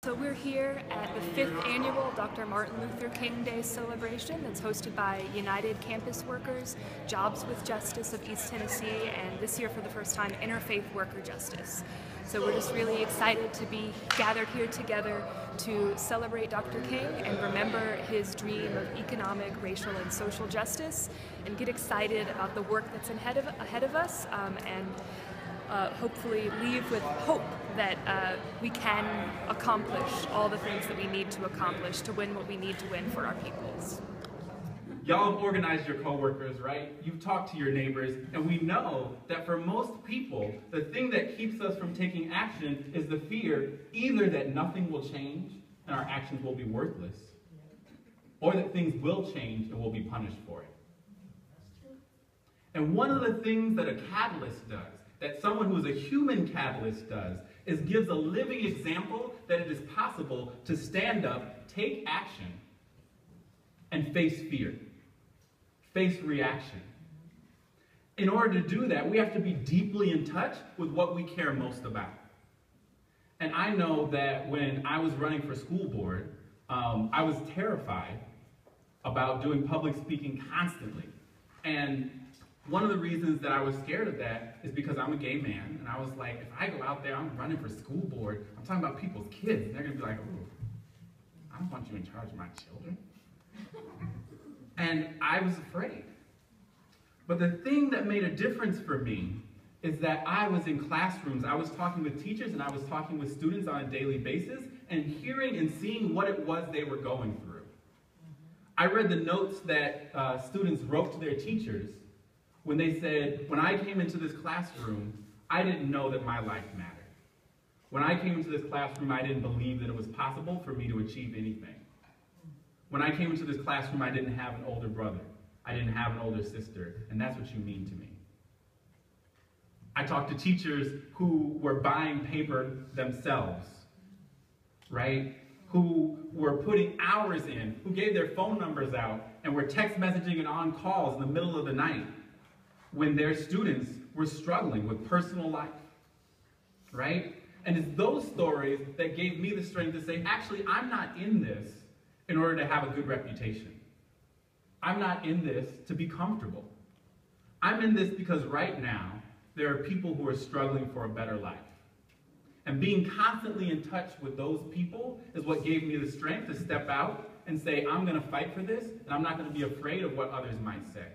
So we're here at the 5th annual Dr. Martin Luther King Day celebration that's hosted by United Campus Workers, Jobs with Justice of East Tennessee, and this year for the first time, Interfaith Worker Justice. So we're just really excited to be gathered here together to celebrate Dr. King and remember his dream of economic, racial, and social justice, and get excited about the work that's ahead of us, and hopefully leave with hope that we can accomplish all the things that we need to accomplish to win what we need to win for our peoples. Y'all have organized your coworkers, right? You've talked to your neighbors, and we know that for most people, the thing that keeps us from taking action is the fear either that nothing will change and our actions will be worthless, or that things will change and we'll be punished for it. And one of the things that a catalyst does, that someone who is a human catalyst does, is gives a living example that it is possible to stand up, take action, and face fear, face reaction. In order to do that, we have to be deeply in touch with what we care most about. And I know that when I was running for school board, I was terrified about doing public speaking constantly. And one of the reasons that I was scared of that is because I'm a gay man, and I was like, if I go out there, I'm running for school board, I'm talking about people's kids, and they're gonna be like, ooh, I don't want you in charge of my children. And I was afraid. But the thing that made a difference for me is that I was in classrooms, I was talking with teachers, and I was talking with students on a daily basis, and hearing and seeing what it was they were going through. I read the notes that students wrote to their teachers when they said, when I came into this classroom, I didn't know that my life mattered. When I came into this classroom, I didn't believe that it was possible for me to achieve anything. When I came into this classroom, I didn't have an older brother. I didn't have an older sister, and that's what you mean to me. I talked to teachers who were buying paper themselves, right? Who were putting hours in, who gave their phone numbers out, and were text messaging and on calls in the middle of the night when their students were struggling with personal life, right? And it's those stories that gave me the strength to say, actually, I'm not in this in order to have a good reputation. I'm not in this to be comfortable. I'm in this because right now, there are people who are struggling for a better life. And being constantly in touch with those people is what gave me the strength to step out and say, I'm gonna fight for this, and I'm not gonna be afraid of what others might say.